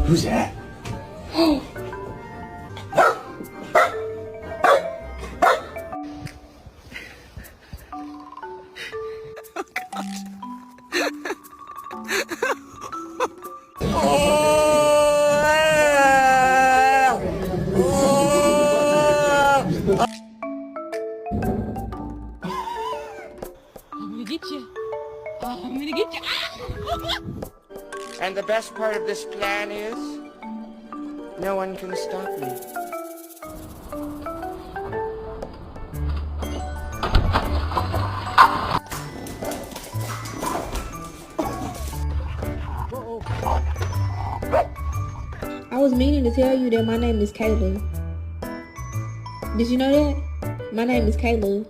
Who's that? I'm gonna get you. I'm gonna get you. And the best part of this plan is, no one can stop me. I was meaning to tell you that my name is Kayla. Did you know that? My name is Kayla.